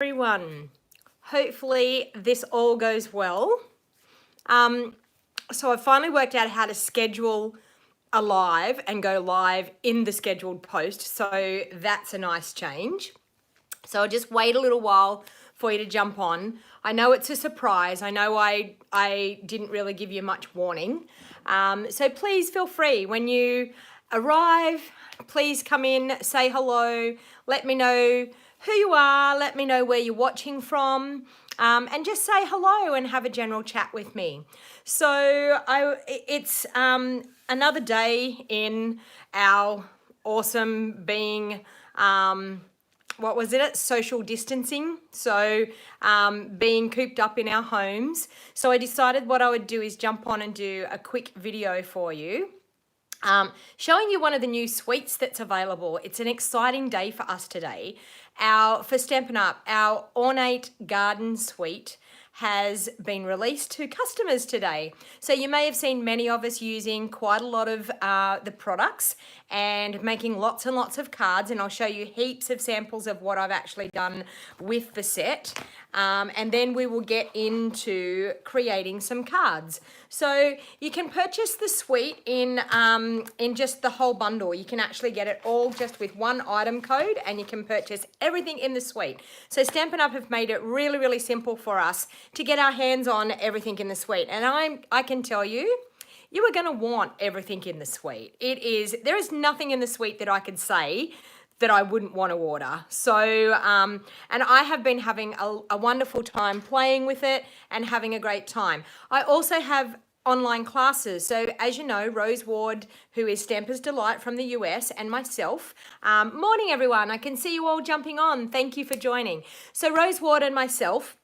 Everyone, hopefully this all goes well. So I finally worked out how to schedule a live and go live in the scheduled post, so that's a nice change. So I'll just wait a little while for you to jump on. I know it's a surprise. I know I didn't really give you much warning. So please feel free when you arrive, please come in, say hello, let me know who you are, let me know where you're watching from, and just say hello and have a general chat with me. So it's another day in our awesome being what was it? Social distancing. So being cooped up in our homes. So I decided what I would do is jump on and do a quick video for you. Showing you one of the new suites that's available. It's an exciting day for us today. For Stampin' Up, our Ornate Garden Suite has been released to customers today. So you may have seen many of us using quite a lot of the products and making lots and lots of cards, and I'll show you heaps of samples of what I've actually done with the set. And then we will get into creating some cards. So you can purchase the suite in just the whole bundle. You can actually get it all just with one item code, and you can purchase everything in the suite. So Stampin' Up have made it really, really simple for us to get our hands on everything in the suite. And I can tell you, you are going to want everything in the suite. There is nothing in the suite that I could say that I wouldn't want to order. So, and I have been having a wonderful time playing with it and having a great time. I also have online classes. So as you know, Rose Ward, who is Stamper's Delight from the US, and myself. Morning, everyone. I can see you all jumping on. Thank you for joining. So Rose Ward and myself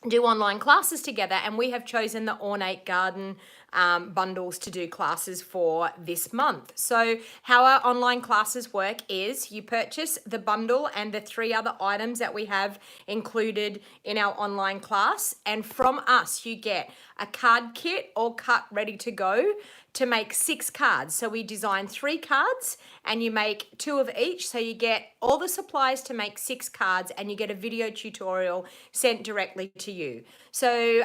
do online classes together, and we have chosen the Ornate Garden bundles to do classes for this month. So how our online classes work is you purchase the bundle and the 3 other items that we have included in our online class, and from us you get a card kit all cut ready to go to make 6 cards. So we design 3 cards and you make 2 of each. So you get all the supplies to make 6 cards, and you get a video tutorial sent directly to you. So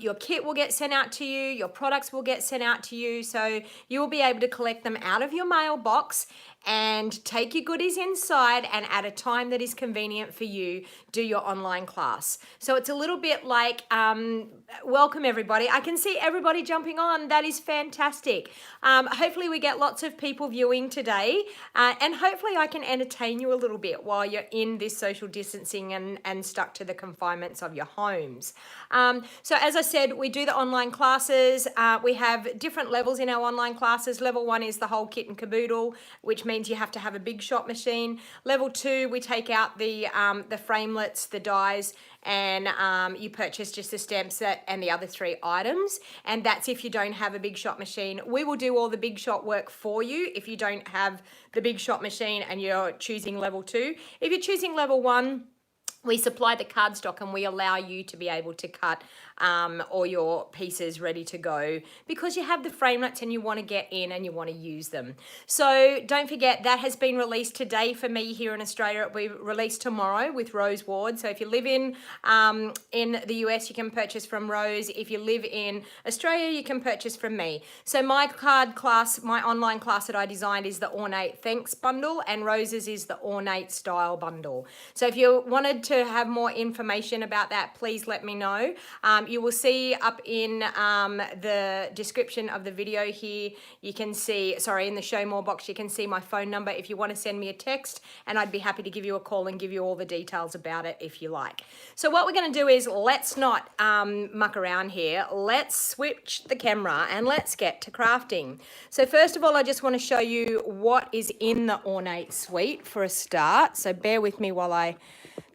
your kit will get sent out to you, your products will get sent out to you. So you will be able to collect them out of your mailbox and take your goodies inside, and at a time that is convenient for you, do your online class. So it's a little bit like, welcome everybody. I can see everybody jumping on. That is fantastic. Hopefully we get lots of people viewing today, and hopefully I can entertain you a little bit while you're in this social distancing and stuck to the confinements of your homes. So as I said, we do the online classes. We have different levels in our online classes. Level 1 is the whole kit and caboodle, which means you have to have a big shot machine. Level 2, we take out the framelets, the dies, and you purchase just the stamp set and the other 3 items. And that's if you don't have a big shot machine. We will do all the big shot work for you if you don't have the big shot machine and you're choosing level 2. If you're choosing level 1, we supply the cardstock and we allow you to be able to cut all your pieces ready to go because you have the framelets and you want to get in and you want to use them. So don't forget, that has been released today for me here in Australia. It will be released tomorrow with Rose Ward. So if you live in the US, you can purchase from Rose. If you live in Australia, you can purchase from me. So my card class, my online class that I designed is the Ornate Thanks bundle, and Rose's is the Ornate Style bundle. So if you wanted to have more information about that, please let me know. You will see up in the description of the video here, you can see, sorry, in the show more box, you can see my phone number if you want to send me a text, and I'd be happy to give you a call and give you all the details about it if you like. So what we're going to do is, let's not muck around here. Let's switch the camera and let's get to crafting. So first of all, I just want to show you what is in the Ornate Suite for a start. So bear with me while I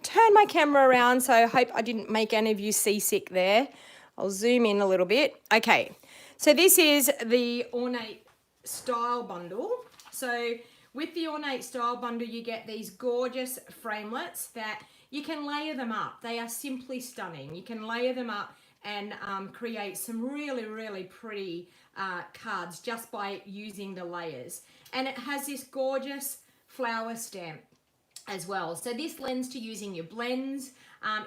turn my camera around, so I hope I didn't make any of you seasick there. I'll zoom in a little bit. Okay, so this is the Ornate Style bundle. So with the Ornate Style bundle, you get these gorgeous framelets that you can layer them up. They are simply stunning. You can layer them up and create some really, really pretty cards just by using the layers. And it has this gorgeous flower stamp as well. So this lends to using your blends,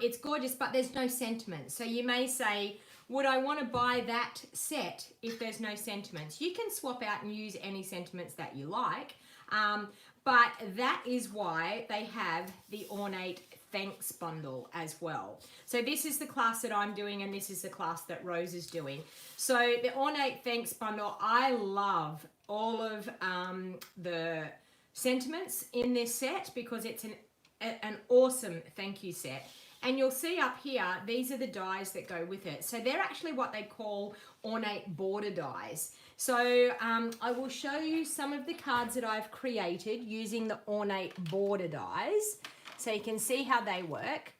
It's gorgeous, but there's no sentiments. So you may say, would I want to buy that set if there's no sentiments? You can swap out and use any sentiments that you like, but that is why they have the Ornate Thanks bundle as well. So this is the class that I'm doing, and this is the class that Rose is doing. So the Ornate Thanks bundle, I love all of the sentiments in this set because it's an awesome thank you set. And you'll see up here, these are the dies that go with it. So they're actually what they call ornate border dies. So I will show you some of the cards that I've created using the ornate border dies, so you can see how they work.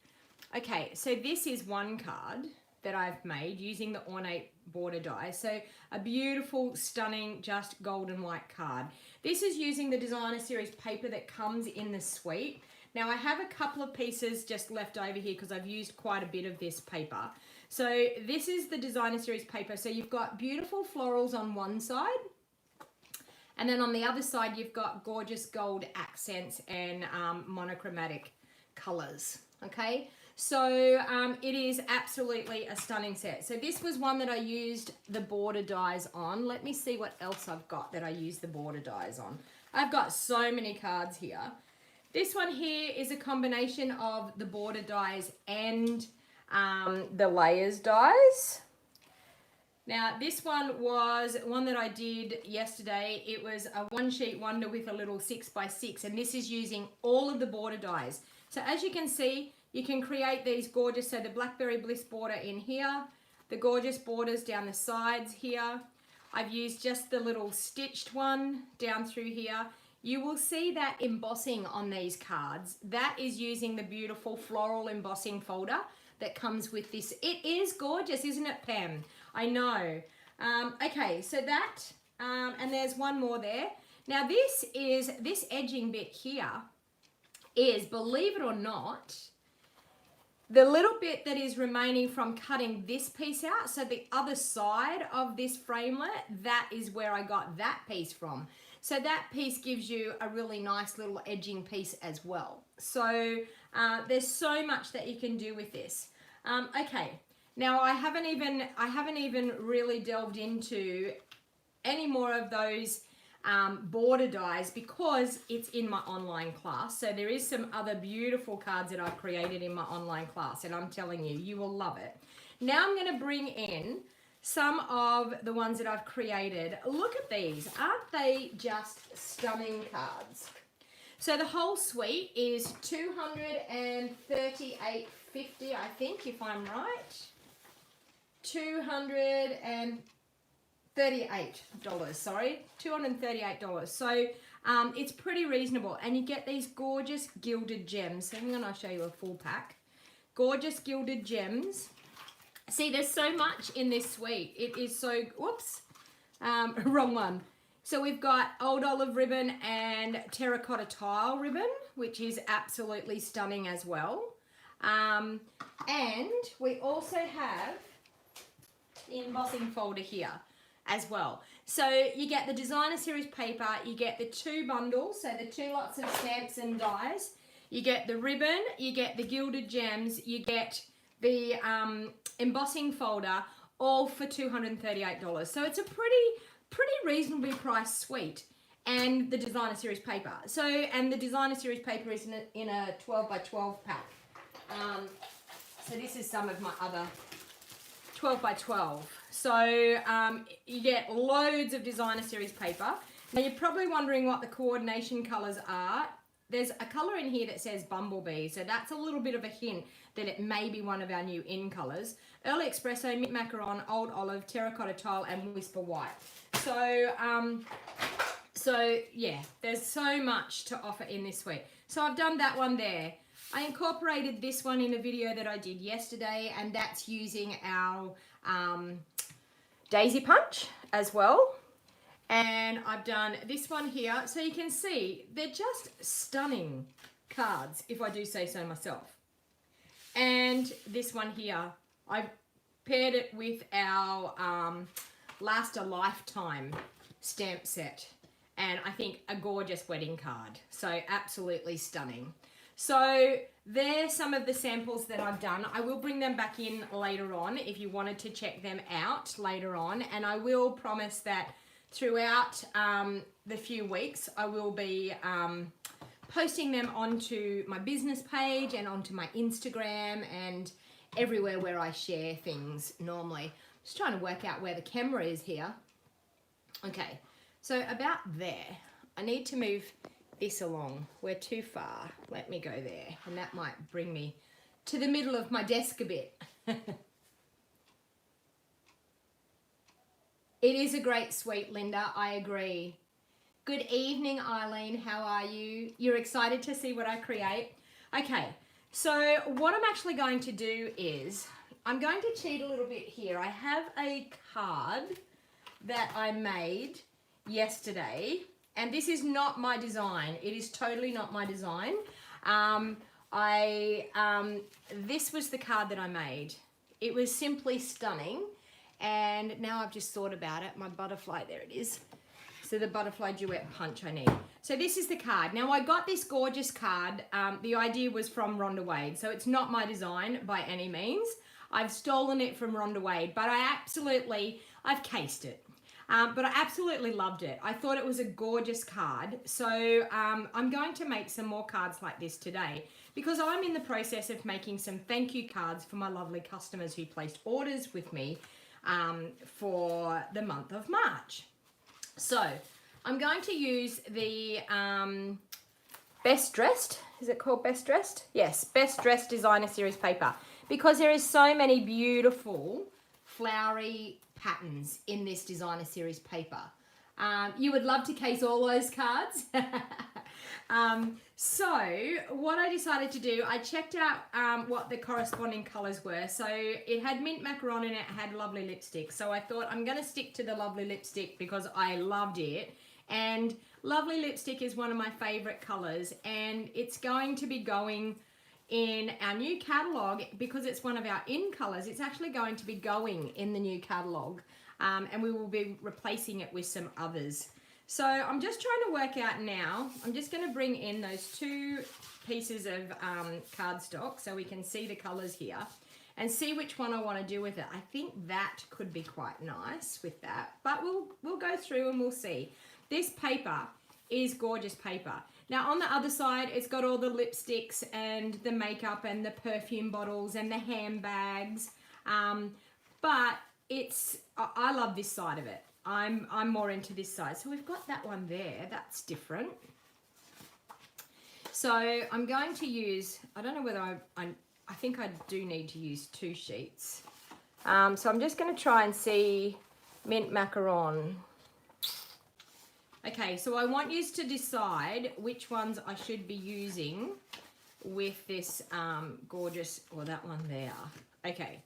Okay, so this is one card that I've made using the ornate border die. So a beautiful, stunning, just golden white card. This is using the Designer Series paper that comes in the suite. Now I have a couple of pieces just left over here because I've used quite a bit of this paper. So this is the Designer Series paper. So you've got beautiful florals on one side, and then on the other side you've got gorgeous gold accents and monochromatic colors. Okay, so it is absolutely a stunning set. So this was one that I used the border dies on. Let me see what else I've got that I use the border dies on. I've got so many cards here. This one here is a combination of the border dies and the layers dies. Now this one was one that I did yesterday. It was a one sheet wonder with a little 6x6, and this is using all of the border dies. So as you can see, you can create these gorgeous, so the Blackberry Bliss border in here, the gorgeous borders down the sides here. I've used just the little stitched one down through here. You will see that embossing on these cards. That is using the beautiful floral embossing folder that comes with this. It is gorgeous, isn't it, Pam? I know. Okay, so that, and there's one more there. Now this edging bit here is, believe it or not, the little bit that is remaining from cutting this piece out. So the other side of this framelit, that is where I got that piece from. So that piece gives you a really nice little edging piece as well. So there's so much that you can do with this. Okay, now I haven't even really delved into any more of those border dies because it's in my online class. So there is some other beautiful cards that I've created in my online class, and I'm telling you, you will love it. Now I'm going to bring in some of the ones that I've created. Look at these. Aren't they just stunning cards? So the whole suite is $238.50, I think, if I'm right. $238, sorry. $238. So it's pretty reasonable. And you get these gorgeous gilded gems. So I'm going to show you a full pack. Gorgeous gilded gems. See, there's so much in this suite. It is so, whoops, wrong one. So we've got old olive ribbon and terracotta tile ribbon, which is absolutely stunning as well. And we also have the embossing folder here as well. So you get the Designer Series paper, you get the two bundles, so the two lots of stamps and dies. You get the ribbon, you get the gilded gems, you get the embossing folder, all for $238. So it's a pretty reasonably priced suite, and the Designer Series paper. So, and the Designer Series paper is in a 12x12 pack. So this is some of my other 12x12. So you get loads of Designer Series paper. Now you're probably wondering what the coordination colors are. There's a color in here that says Bumblebee, so that's a little bit of a hint that it may be one of our new in colors. Early Espresso, Mint Macaron, Old Olive, Terracotta Tile, and Whisper White. So, so yeah, there's so much to offer in this suite. So I've done that one there. I incorporated this one in a video that I did yesterday, and that's using our Daisy Punch as well. And I've done this one here. So you can see they're just stunning cards, if I do say so myself. And this one here, I've paired it with our Last a Lifetime stamp set. And I think a gorgeous wedding card. So absolutely stunning. So they're some of the samples that I've done. I will bring them back in later on if you wanted to check them out later on. And I will promise that throughout the few weeks, I will be posting them onto my business page and onto my Instagram and everywhere where I share things normally. Just trying to work out where the camera is here. Okay, so about there. I need to move this along. We're too far. Let me go there, and that might bring me to the middle of my desk a bit. It is a great suite, Linda. I agree. Good evening, Eileen. How are you? You're excited to see what I create? Okay, so what I'm actually going to do is I'm going to cheat a little bit here. I have a card that I made yesterday, and this is not my design. It is totally not my design. This was the card that I made. It was simply stunning, and now I've just thought about it. My butterfly, there it is. So the butterfly duet punch I need. So this is the card. Now I got this gorgeous card. The idea was from Rhonda Wade, so it's not my design by any means. I've stolen it from Rhonda Wade, but I've cased it. But I absolutely loved it. I thought it was a gorgeous card. So I'm going to make some more cards like this today because I'm in the process of making some thank you cards for my lovely customers who placed orders with me for the month of March. So I'm going to use the Best Dressed. Is it called Best Dressed? Yes, Best Dressed Designer Series paper, because there is so many beautiful flowery patterns in this designer series paper. You would love to case all those cards. So what I decided to do, I checked out what the corresponding colors were. So it had mint macaron and it had lovely lipstick. So I thought I'm going to stick to the lovely lipstick because I loved it. And lovely lipstick is one of my favorite colors, and it's going to be going in our new catalog because it's one of our in colors. It's actually going to be going in the new catalog, and we will be replacing it with some others. So I'm just trying to work out now. I'm just going to bring in those two pieces of cardstock so we can see the colors here and see which one I want to do with it. I think that could be quite nice with that, but we'll go through and we'll see. This paper is gorgeous paper. Now on the other side, it's got all the lipsticks and the makeup and the perfume bottles and the handbags. But I love this side of it. I'm more into this side. So we've got that one there. That's different. So I'm going to use, I don't know whether I think I do need to use 2 sheets. So I'm just going to try and see mint macaron. Okay, so I want you to decide which ones I should be using with this gorgeous, or that one there. Okay,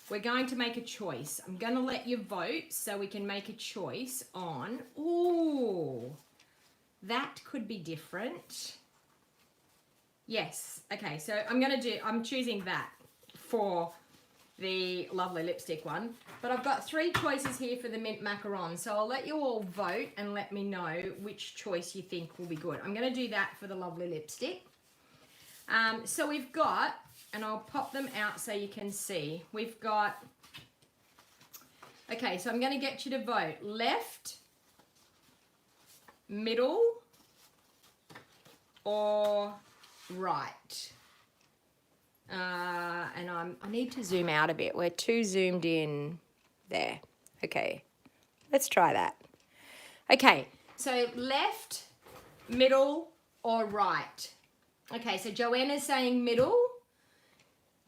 we're going to make a choice. I'm going to let you vote so we can make a choice on, ooh, that could be different. Yes, okay, so I'm choosing that for the lovely lipstick one, but I've got 3 choices here for the mint macaron, so I'll let you all vote and let me know which choice you think will be good. I'm going to do that for the lovely lipstick. So we've got, and I'll pop them out so you can see, we've got, okay, so I'm going to get you to vote left, middle, or right. And I need to zoom out a bit. We're too zoomed in there. Okay, let's try that. Okay, so left, middle, or right. Okay, so Joanna's saying middle,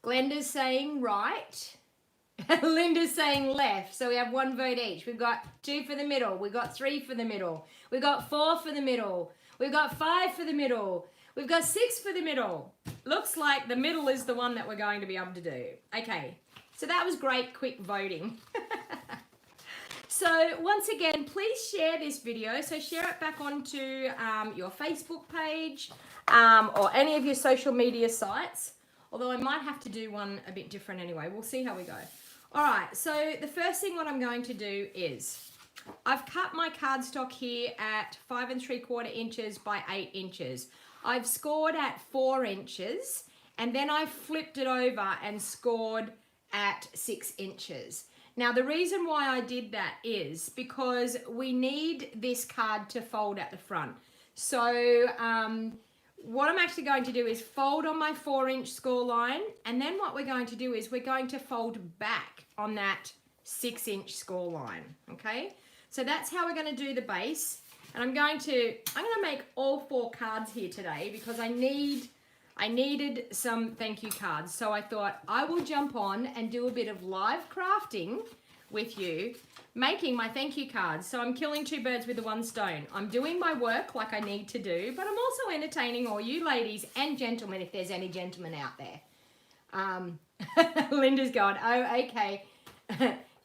Glenda's saying right, Linda's saying left. So we have 1 vote each. We've got 2 for the middle. We've got 3 for the middle. We've got 4 for the middle. We've got 5 for the middle. We've got 6 for the middle. Looks like the middle is the one that we're going to be able to do. Okay, so that was great, quick voting. So once again, please share this video. So share it back onto your Facebook page or any of your social media sites. Although I might have to do one a bit different anyway. We'll see how we go. All right, so the first thing what I'm going to do is I've cut my cardstock here at 5 3/4 inches by 8 inches. I've scored at 4 inches, and then I flipped it over and scored at 6 inches. Now the reason why I did that is because we need this card to fold at the front. So what I'm actually going to do is fold on my 4-inch score line, and then what we're going to do is we're going to fold back on that 6-inch score line, okay? So that's how we're going to do the base. And I'm going to make all 4 cards here today because I needed some thank you cards. So I thought I will jump on and do a bit of live crafting with you, making my thank you cards. So I'm killing 2 birds with the 1 stone. I'm doing my work like I need to do, but I'm also entertaining all you ladies and gentlemen, if there's any gentlemen out there. Linda's gone, oh, okay.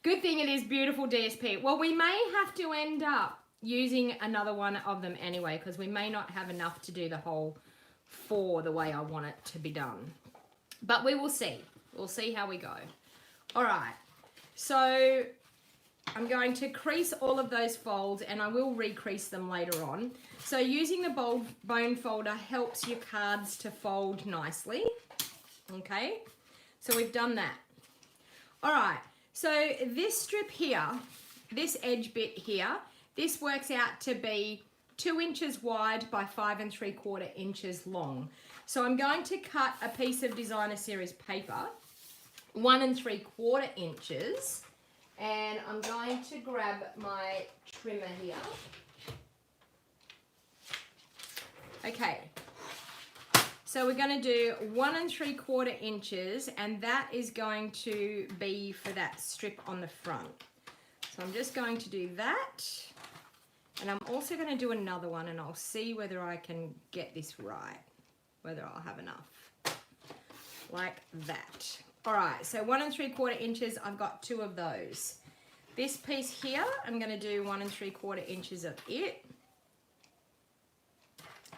Good thing it is beautiful, DSP. Well, we may have to end up using another one of them anyway, because we may not have enough to do the whole 4 the way I want it to be done. But we will see. We'll see how we go. All right. So I'm going to crease all of those folds, and I will recrease them later on. So using the bone folder helps your cards to fold nicely. Okay. So we've done that. All right. So this strip here, this edge bit here, this works out to be 2 inches wide by 5 3/4 inches long. So I'm going to cut a piece of Designer Series paper, 1 3/4 inches, and I'm going to grab my trimmer here. Okay, so we're going to do 1 3/4 inches, and that is going to be for that strip on the front. So I'm just going to do that. And I'm also going to do another one, and I'll see whether I can get this right, whether I'll have enough, like that. All right, so 1 3/4 inches, I've got 2 of those. This piece here, I'm going to do 1 3/4 inches of it,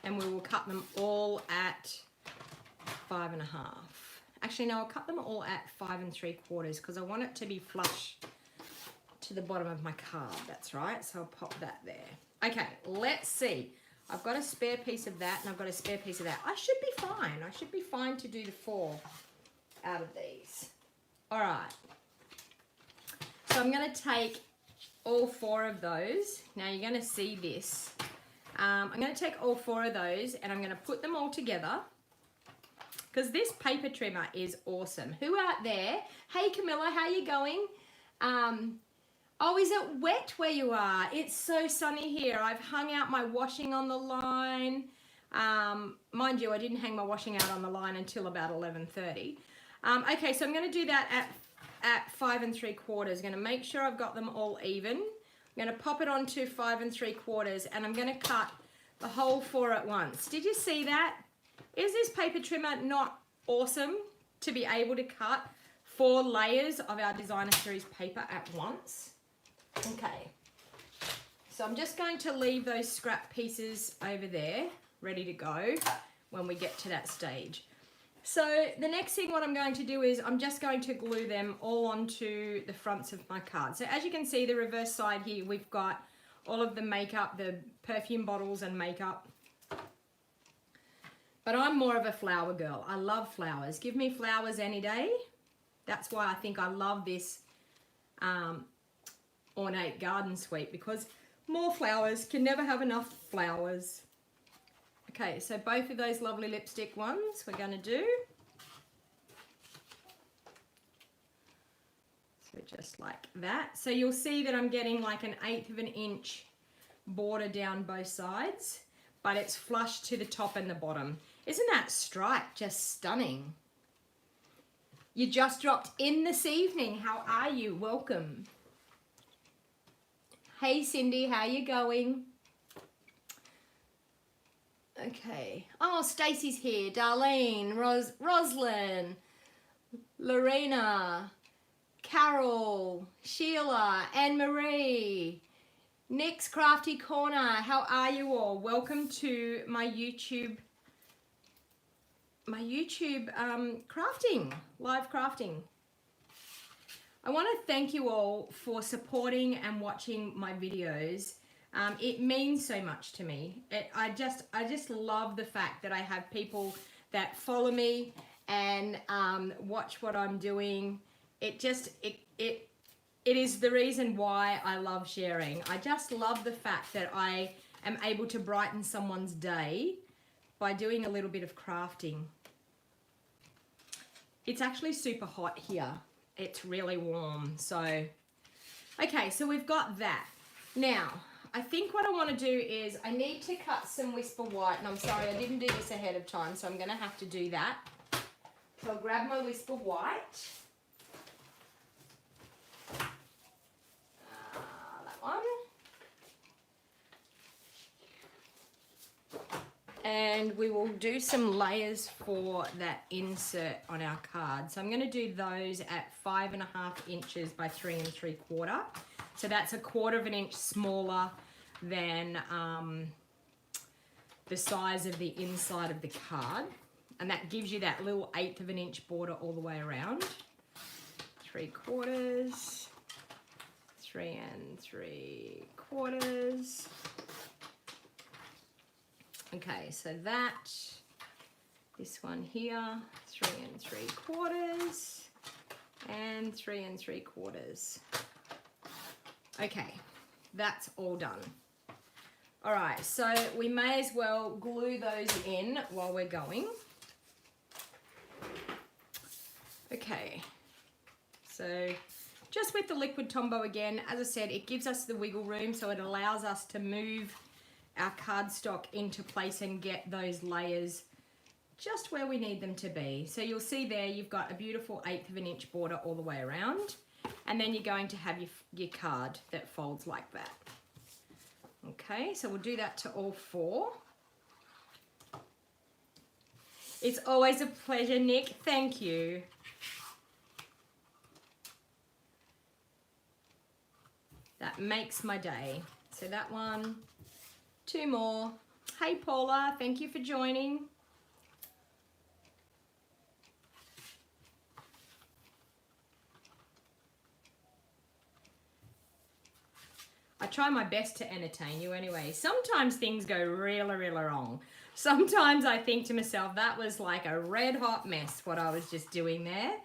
and we will cut them all at 5 1/2. Actually, no, I'll cut them all at 5 3/4 because I want it to be flush to the bottom of my card. That's right, so I'll pop that there. Okay, let's see. I've got a spare piece of that, and I've got a spare piece of that. I should be fine. I should be fine to do the 4 out of these. All right. So I'm going to take all 4 of those. Now you're going to see this. I'm going to take all 4 of those, and I'm going to put them all together because this paper trimmer is awesome. Who out there? Hey Camilla, how you going? Oh, is it wet where you are? It's so sunny here. I've hung out my washing on the line. Mind you, I didn't hang my washing out on the line until about 11:30. Okay, so I'm going to do that at 5 3/4. I'm going to make sure I've got them all even. I'm going to pop it onto 5 3/4, and I'm going to cut the whole 4 at once. Did you see that? Is this paper trimmer not awesome to be able to cut 4 layers of our Designer Series paper at once? Okay, so I'm just going to leave those scrap pieces over there, ready to go when we get to that stage. So the next thing what I'm going to do is I'm just going to glue them all onto the fronts of my card. So as you can see, the reverse side here, we've got all of the makeup, the perfume bottles and makeup. But I'm more of a flower girl. I love flowers. Give me flowers any day. That's why I think I love this Ornate Garden Suite, because more flowers, can never have enough flowers. Okay, so both of those lovely lipstick ones we're going to do. So just like that. So you'll see that I'm getting like an 1/8 of an inch border down both sides, but it's flush to the top and the bottom. Isn't that stripe just stunning? You just dropped in this evening. How are you? Welcome. Hey Cindy, how you going? Okay. Oh, Stacey's here. Darlene, Roslyn, Lorena, Carol, Sheila, Anne-Marie, Nick's Crafty Corner. How are you all? Welcome to my YouTube crafting, live crafting. I want to thank you all for supporting and watching my videos. It means so much to me. I just love the fact that I have people that follow me and watch what I'm doing. It is the reason why I love sharing. I just love the fact that I am able to brighten someone's day by doing a little bit of crafting. It's actually super hot here. It's really warm. So, okay, so we've got that. Now, I think what I want to do is I need to cut some Whisper White, and I'm sorry I didn't do this ahead of time, so I'm going to have to do that. So I'll grab my Whisper White. That one. And we will do some layers for that insert on our card. So I'm going to do those at 5.5 inches by 3 3/4. So that's 1/4 of an inch smaller than the size of the inside of the card. And that gives you that little 1/8 of an inch border all the way around. 3/4, 3 3/4. Okay, so that, this one here, 3 3/4, and 3 3/4. Okay, that's all done. All right, so we may as well glue those in while we're going. Okay, so just with the liquid Tombow again, as I said, it gives us the wiggle room, so it allows us to move our cardstock into place and get those layers just where we need them to be. So you'll see there you've got a beautiful 1/8 of an inch border all the way around, and then you're going to have your card that folds like that. Okay, so we'll do that to all 4. It's always a pleasure, Nick. Thank you. That makes my day. So that one, 2 more. Hey Paula, thank you for joining. I try my best to entertain you anyway. Sometimes things go really, really wrong. Sometimes I think to myself, that was like a red hot mess what I was just doing there.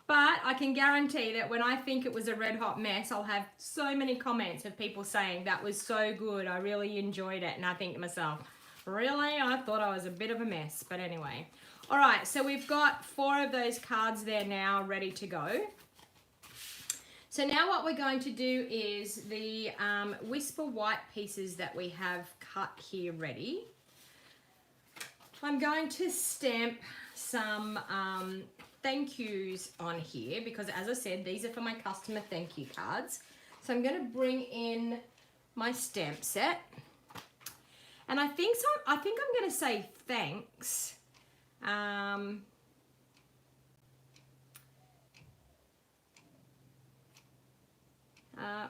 But I can guarantee that when I think it was a red hot mess, I'll have so many comments of people saying that was so good, I really enjoyed it. And I think to myself, really? I thought I was a bit of a mess. But anyway. All right, so we've got 4 of those cards there now ready to go. So now what we're going to do is the Whisper White pieces that we have cut here ready. I'm going to stamp some thank yous on here because, as I said, these are for my customer thank you cards. So I'm going to bring in my stamp set, and I think I'm going to say thanks.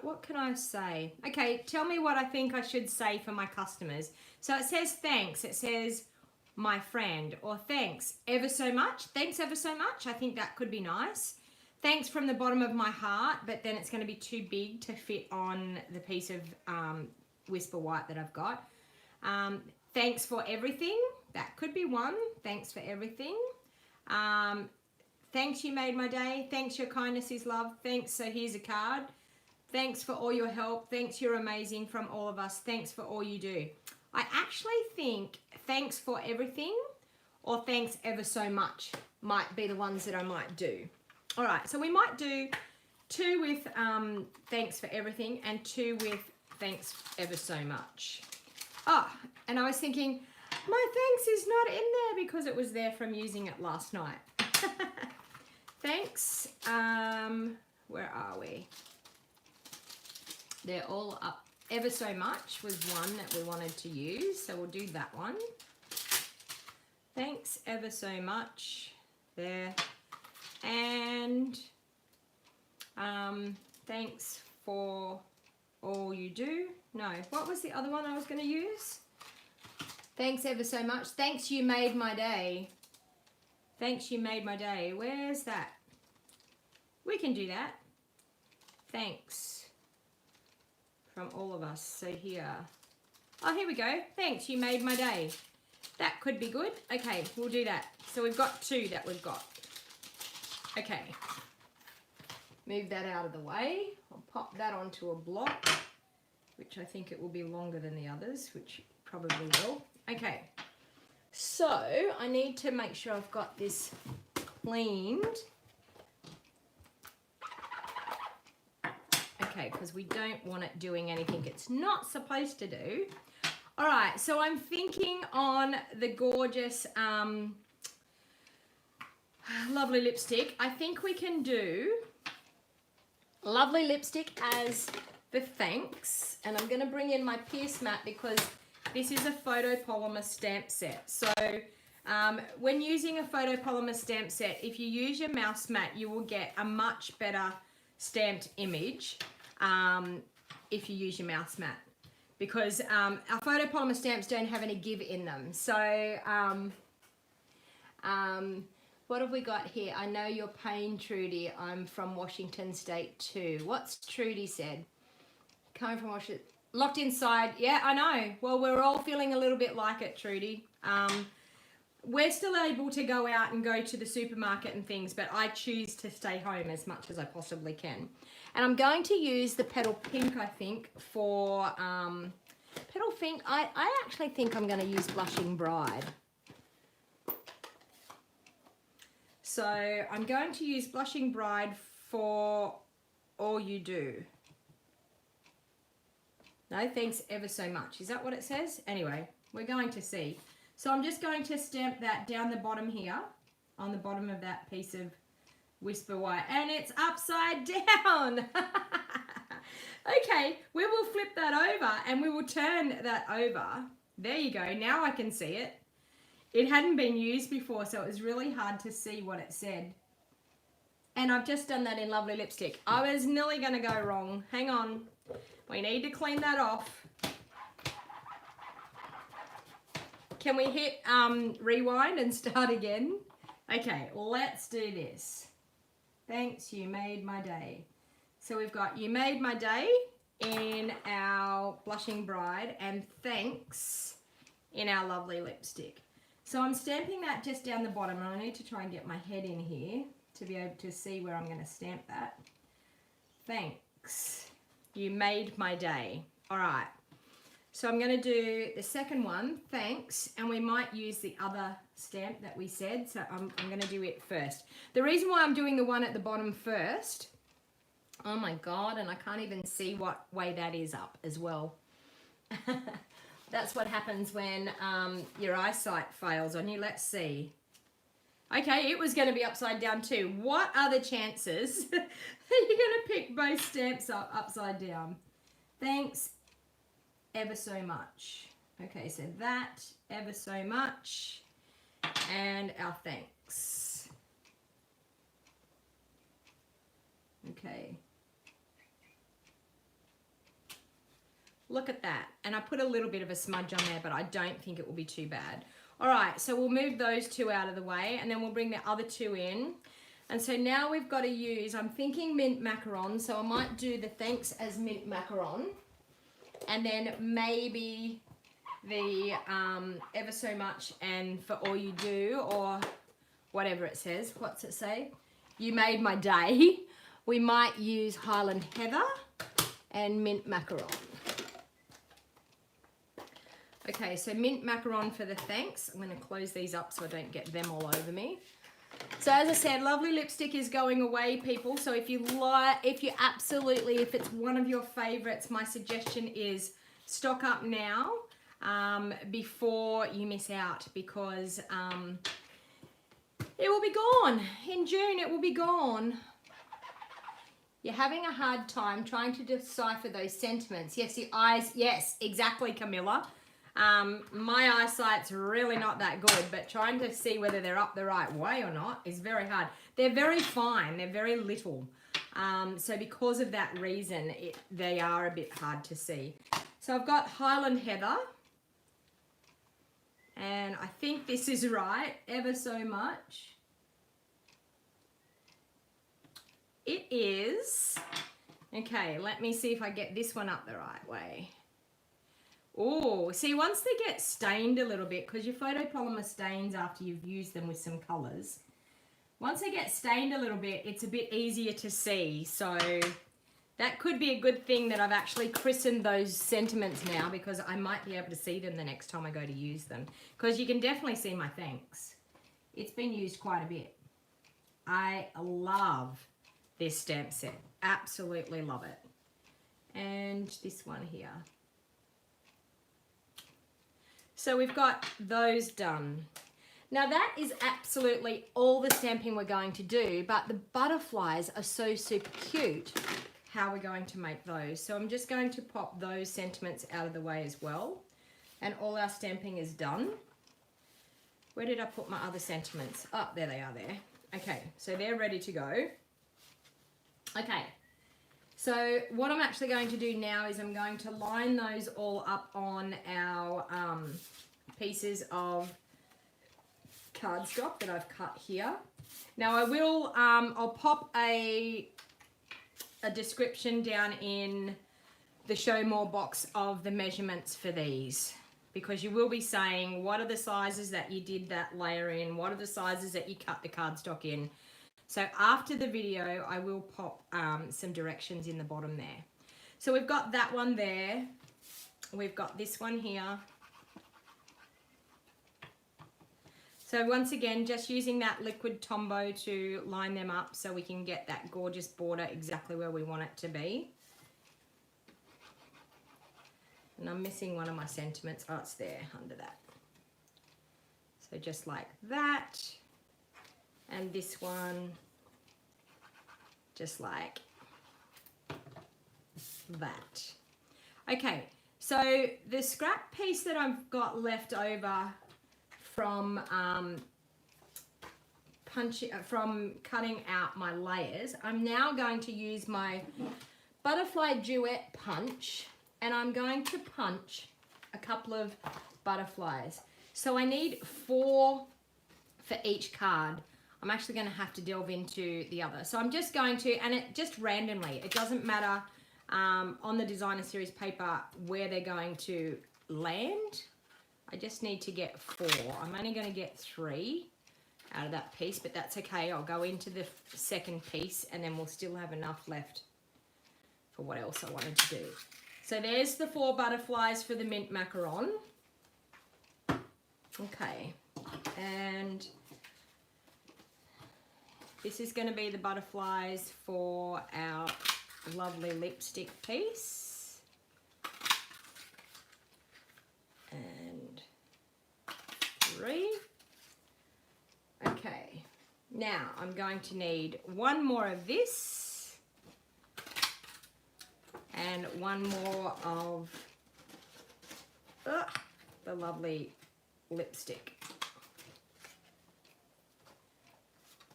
What can I say? Okay, tell me what I think I should say for my customers. So it says thanks. It says my friend, or thanks ever so much. Thanks ever so much. I think that could be nice. Thanks from the bottom of my heart, but then it's going to be too big to fit on the piece of Whisper White that I've got. Thanks for everything. That could be one. Thanks for everything. Thanks, you made my day. Thanks, your kindness is love. Thanks, so here's a card. Thanks for all your help. Thanks, you're amazing, from all of us. Thanks for all you do. I actually think thanks for everything or thanks ever so much might be the ones that I might do. All right, so we might do 2 with thanks for everything and 2 with thanks ever so much. Oh, and I was thinking, my thanks is not in there because it was there from using it last night. Thanks. Where are we? They're all up. Ever so much was one that we wanted to use, so we'll do that one. Thanks ever so much there. And thanks for all you do. No, what was the other one I was going to use? Thanks ever so much. Thanks, you made my day. Thanks, you made my day. Where's that? We can do that. Thanks from all of us. So here. Oh, here we go. Thanks, you made my day. That could be good. Okay, we'll do that. So we've got 2 that we've got. Okay. Move that out of the way. I'll pop that onto a block, which I think it will be longer than the others, which probably will. Okay. So I need to make sure I've got this cleaned. Okay, because we don't want it doing anything it's not supposed to do. All right, so I'm thinking on the gorgeous, lovely lipstick. I think we can do lovely lipstick as the thanks. And I'm going to bring in my Pierce mat because this is a photopolymer stamp set. So when using a photopolymer stamp set, if you use your mouse mat, you will get a much better stamped image if you use your mouse mat. Because our photopolymer stamps don't have any give in them. So what have we got here? I know your pain, Trudy. I'm from Washington State too. What's Trudy said? Coming from Washington. Locked inside. Yeah, I know. Well, we're all feeling a little bit like it, Trudy. We're still able to go out and go to the supermarket and things, but I choose to stay home as much as I possibly can. And I'm going to use the Petal Pink, I think, for Petal Pink. I actually think I'm going to use Blushing Bride. So I'm going to use Blushing Bride for All You Do. No, thanks ever so much. Is that what it says? Anyway, we're going to see. So I'm just going to stamp that down the bottom here, on the bottom of that piece of Whisper White. And it's upside down. Okay, we will flip that over and we will turn that over. There you go. Now I can see it. It hadn't been used before, so it was really hard to see what it said. And I've just done that in Lovely Lipstick. I was nearly going to go wrong. Hang on. We need to clean that off. Can we hit rewind and start again? Okay, let's do this. Thanks, you made my day. So we've got you made my day in our Blushing Bride and thanks in our Lovely Lipstick. So I'm stamping that just down the bottom and I need to try and get my head in here to be able to see where I'm going to stamp that. Thanks, you made my day. All right. So I'm going to do the second one, thanks, and we might use the other stamp that we said, so I'm going to do it first. The reason why I'm doing the one at the bottom first, oh my God, and I can't even see what way that is up as well. That's what happens when your eyesight fails on you. Let's see. Okay, it was going to be upside down too. What are the chances that you're going to pick both stamps up upside down? Thanks ever so much. Okay, so that ever so much and our thanks. Okay. Look at that. And I put a little bit of a smudge on there, but I don't think it will be too bad. All right, so we'll move those 2 out of the way and then we'll bring the other 2 in. And so now we've got to use, I'm thinking mint macaron, so I might do the thanks as mint macaron. And then maybe the ever so much and for all you do, or whatever it says. What's it say? You made my day. We might use Highland Heather and mint macaron. Okay, so mint macaron for the thanks. I'm going to close these up so I don't get them all over me. So as I said, Lovely Lipstick is going away, people. So if you if it's one of your favorites, my suggestion is stock up now before you miss out, because it will be gone. In June, it will be gone. You're having a hard time trying to decipher those sentiments. Yes, your eyes, yes, exactly, Camilla. My eyesight's really not that good, but trying to see whether they're up the right way or not is very hard. They're very fine, they're very little. So because of that reason, they are a bit hard to see. So I've got Highland Heather, and I think this is right, ever so much. It is Okay, let me see if I get this one up the right way. Oh, see, once they get stained a little bit, because your photopolymer stains after you've used them with some colours, once they get stained a little bit, it's a bit easier to see. So that could be a good thing that I've actually christened those sentiments now, because I might be able to see them the next time I go to use them. Because you can definitely see my thanks. It's been used quite a bit. I love this stamp set. Absolutely love it. And this one here. So we've got those done. Now that is absolutely all the stamping we're going to do, but the butterflies are so super cute. How we're going to make those. So I'm just going to pop those sentiments out of the way as well. And all our stamping is done. Where did I put my other sentiments? Oh, there they are there. Okay, so they're ready to go. Okay, so what I'm actually going to do now is I'm going to line those all up on our pieces of cardstock that I've cut here. Now I will, I'll pop a description down in the show more box of the measurements for these, because you will be saying what are the sizes that you did that layer in, what are the sizes that you cut the cardstock in. So after the video I will pop some directions in the bottom there. So we've got that one there, we've got this one here. So once again, just using that liquid Tombow to line them up so we can get that gorgeous border exactly where we want it to be. And I'm missing one of my sentiments. Oh, it's there under that. So just like that. And this one, just like that. Okay, so the scrap piece that I've got left over from cutting out my layers, I'm now going to use my butterfly duet punch, and I'm going to punch a couple of butterflies. So I need 4 for each card. I'm actually going to have to delve into the other. So I'm just going to, and it just randomly, it doesn't matter on the designer series paper where they're going to land. I just need to get 4. I'm only going to get 3 out of that piece, but that's okay. I'll go into the second piece and then we'll still have enough left for what else I wanted to do. So there's the 4 butterflies for the mint macaron. Okay, and this is going to be the butterflies for our lovely lipstick piece. And 3. Okay, now I'm going to need 1 more of this and 1 more of the lovely lipstick.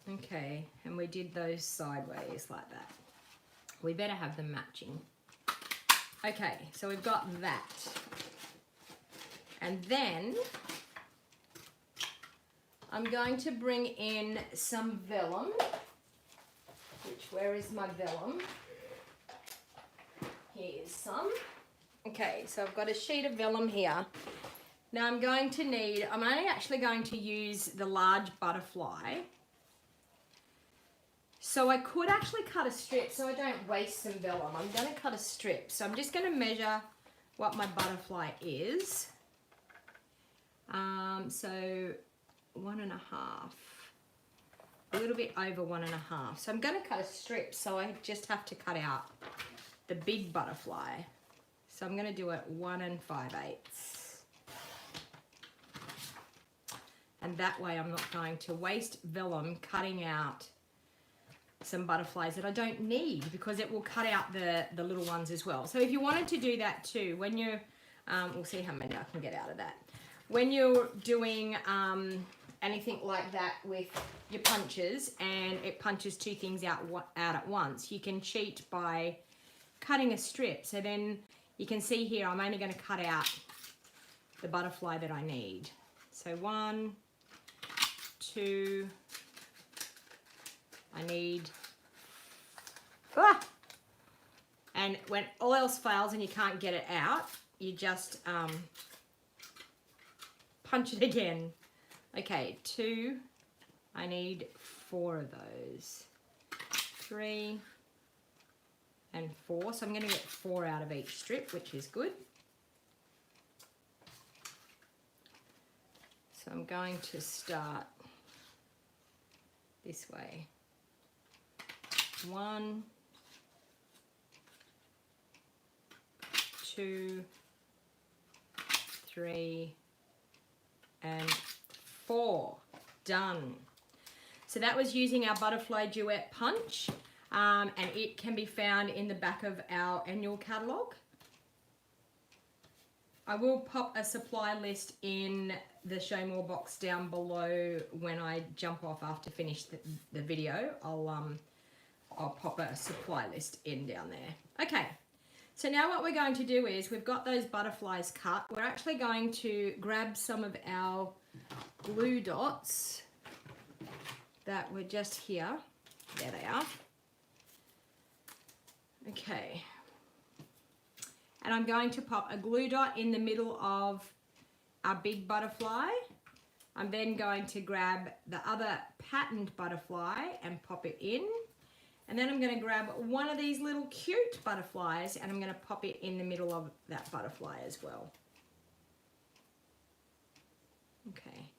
Okay, and we did those sideways like that. We better have them matching. Okay, so we've got that. And then I'm going to bring in some vellum, where is my vellum? Here's some. Okay, so I've got a sheet of vellum here. Now I'm only actually going to use the large butterfly. So I could actually cut a strip so I don't waste some vellum. I'm going to cut a strip. So I'm just going to measure what my butterfly is. So 1.5, a little bit over 1.5. So I'm going to cut a strip, so I just have to cut out the big butterfly. So I'm going to do it 1 5/8. And that way I'm not going to waste vellum cutting out some butterflies that I don't need, because it will cut out the little ones as well. So if you wanted to do that too, when you're, we'll see how many I can get out of that. When you're doing anything like that with your punches and it punches 2 things out at once, you can cheat by cutting a strip. So then you can see here I'm only going to cut out the butterfly that I need. So 1, 2, I need when all else fails and you can't get it out, you just punch it again. Okay, 2, I need 4 of those. 3 and 4, so I'm going to get 4 out of each strip, which is good. So I'm going to start this way. 1, 2, 3, and 4. Done. So that was using our butterfly duet punch, and it can be found in the back of our annual catalogue. I will pop a supply list in the show more box down below when I jump off after finish the video. I'll pop a supply list in down there. Okay, so now what we're going to do is we've got those butterflies cut. We're actually going to grab some of our glue dots that were just here. There they are. Okay. And I'm going to pop a glue dot in the middle of our big butterfly. I'm then going to grab the other patterned butterfly and pop it in. And then I'm going to grab one of these little cute butterflies and I'm going to pop it in the middle of that butterfly as well. Okay,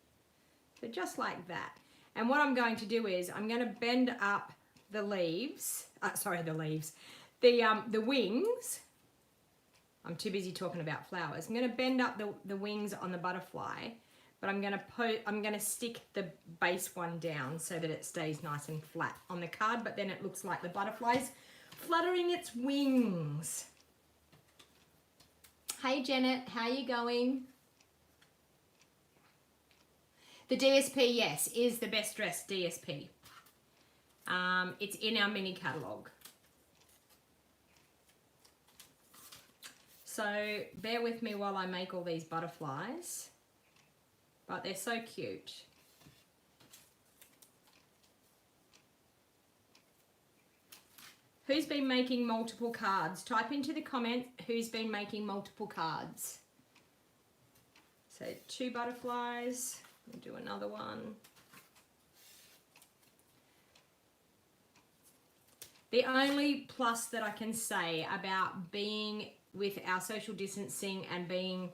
so just like that. And what I'm going to do is I'm going to bend up the leaves, the wings. I'm too busy talking about flowers. I'm going to bend up the wings on the butterfly, but I'm going to stick the base one down so that it stays nice and flat on the card, but then it looks like the butterfly's fluttering its wings. Hey Janet, how you going? The DSP, yes, is the best dressed DSP. It's in our mini catalogue. So bear with me while I make all these butterflies, but they're so cute. Who's been making multiple cards? Type into the comment who's been making multiple cards. So 2 butterflies, we'll do another one. The only plus that I can say about being with our social distancing and being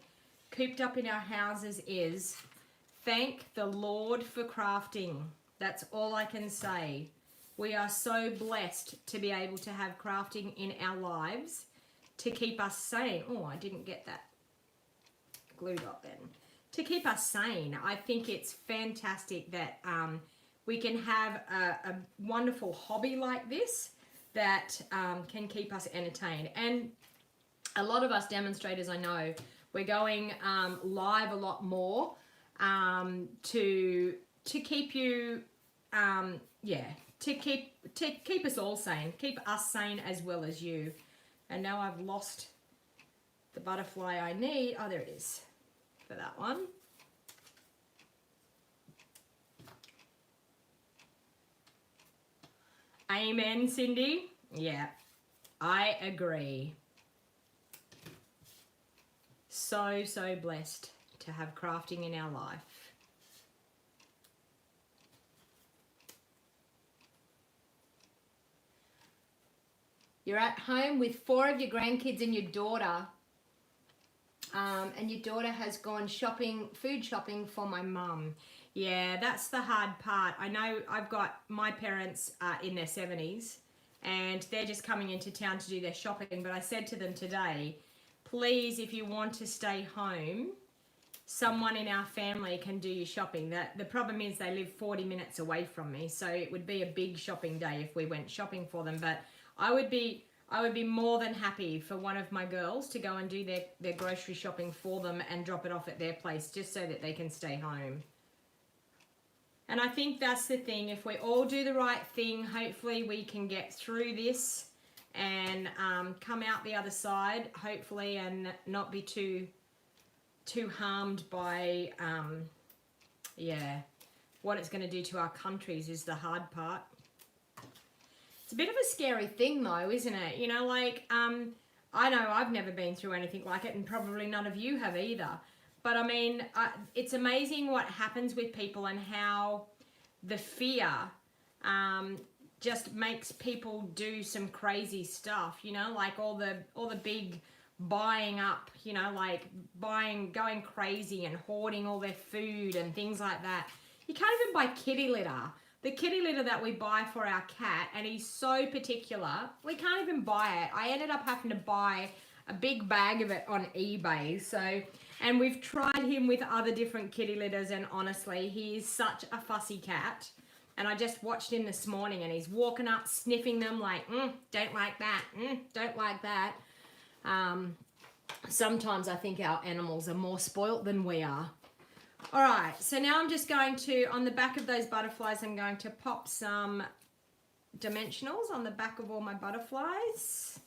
cooped up in our houses is thank the Lord for crafting. That's all I can say. We are so blessed to be able to have crafting in our lives to keep us sane. Oh, I didn't get that glue dot then. To keep us sane. I think it's fantastic that we can have a wonderful hobby like this that can keep us entertained. And a lot of us demonstrators, I know, we're going live a lot more to keep you, to keep us all sane, keep us sane as well as you. And now I've lost the butterfly I need. Oh, there it is for that one. Amen, Cindy. Yeah, I agree. So, so blessed to have crafting in our life. You're at home with 4 of your grandkids and your daughter. And your daughter has gone shopping, food shopping for my mum. Yeah, that's the hard part. I know I've got my parents in their 70s and they're just coming into town to do their shopping. But I said to them today, please, if you want to stay home, someone in our family can do your shopping. The problem is they live 40 minutes away from me, so it would be a big shopping day if we went shopping for them. But I would be more than happy for one of my girls to go and do their grocery shopping for them and drop it off at their place just so that they can stay home. And I think that's the thing. If we all do the right thing, hopefully we can get through this and come out the other side, hopefully, and not be too harmed by, what it's going to do to our countries is the hard part. It's It's a bit of a scary thing though, isn't it? You know, like, I know I've never been through anything like it, and probably none of you have either. But I mean, it's amazing what happens with people and how the fear just makes people do some crazy stuff, you know, like all the big buying up, you know, like going crazy and hoarding all their food and things like that. You can't even buy kitty litter. The kitty litter that we buy for our cat, and he's so particular, we can't even buy it. I ended up having to buy a big bag of it on eBay. So, and we've tried him with other different kitty litters, and honestly, he is such a fussy cat. And I just watched him this morning, and he's walking up, sniffing them like, don't like that, don't like that. Sometimes I think our animals are more spoilt than we are. All right, so now I'm just going to, on the back of those butterflies, I'm going to pop some dimensionals on the back of all my butterflies.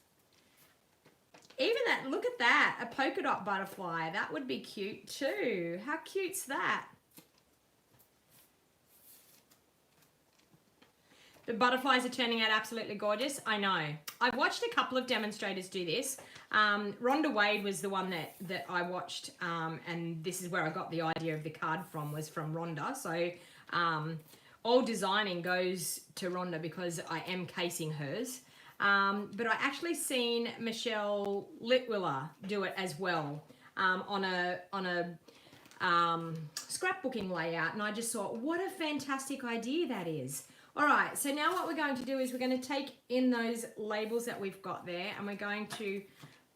Even that, look at that, a polka dot butterfly. That would be cute too. How cute's that? The butterflies are turning out absolutely gorgeous. I know. I've watched a couple of demonstrators do this. Rhonda Wade was the one that I watched, and this is where I got the idea of the card from, was from Rhonda. So all designing goes to Rhonda because I am casing hers. But I actually seen Michelle Litwiller do it as well on a scrapbooking layout, and I just thought, what a fantastic idea that is. All right, so now what we're going to do is we're going to take in those labels that we've got there, and we're going to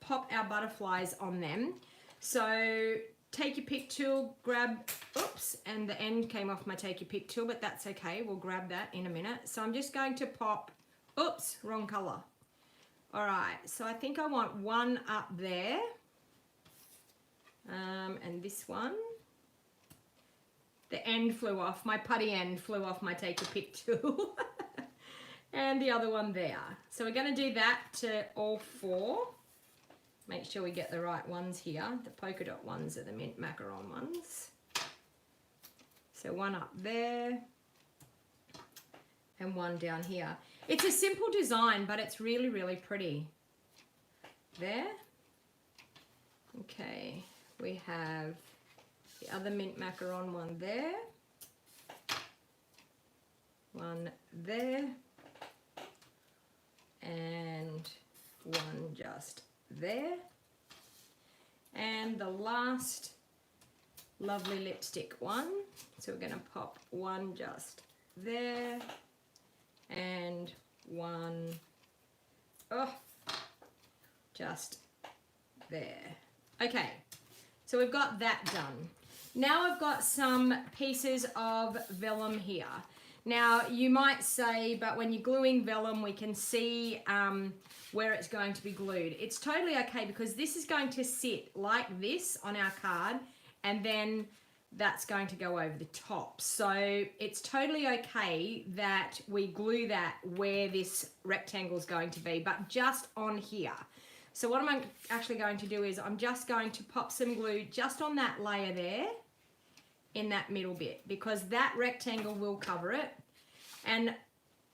pop our butterflies on them. So take your pick tool, grab, oops, and the end came off my take your pick tool, but that's okay, we'll grab that in a minute. So I'm just going to pop, oops, wrong color. All right, so I think I want one up there, and this one. The end flew off, my putty end flew off my take a pick tool. And the other one there. So we're going to do that to all four. Make sure we get the right ones here. The polka dot ones are the mint macaron ones. So one up there and one down here. It's a simple design, but it's really, really pretty. There. Okay, we have the other mint macaron one there, one there, and one just there. And the last lovely lipstick one. So we're going to pop one just there and one, just there. Okay, so we've got that done. Now I've got some pieces of vellum here. Now you might say, but when you're gluing vellum, we can see where it's going to be glued. It's totally okay because this is going to sit like this on our card, and then that's going to go over the top. So it's totally okay that we glue that where this rectangle is going to be, but just on here. So what I'm actually going to do is I'm just going to pop some glue just on that layer there in that middle bit, because that rectangle will cover it. And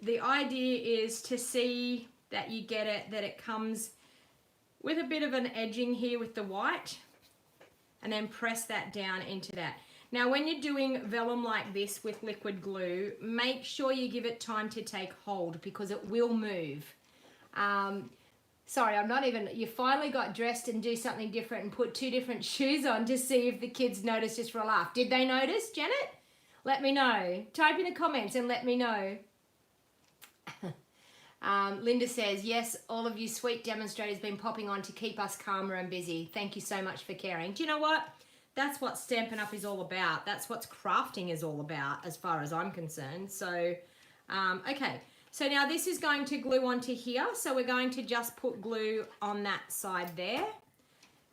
the idea is to see that you get it, that it comes with a bit of an edging here with the white, and then press that down into that. Now when you're doing vellum like this with liquid glue, make sure you give it time to take hold because it will move. Sorry, I'm not even, you finally got dressed and do something different and put two different shoes on to see if the kids notice, just for a laugh. Did they notice, Janet? Let me know. Type in the comments and let me know. Linda says, yes, all of you sweet demonstrators been popping on to keep us calmer and busy. Thank you so much for caring. Do you know what? That's what Stampin' Up is all about. That's what crafting is all about as far as I'm concerned. So, okay. So now this is going to glue onto here. So we're going to just put glue on that side there.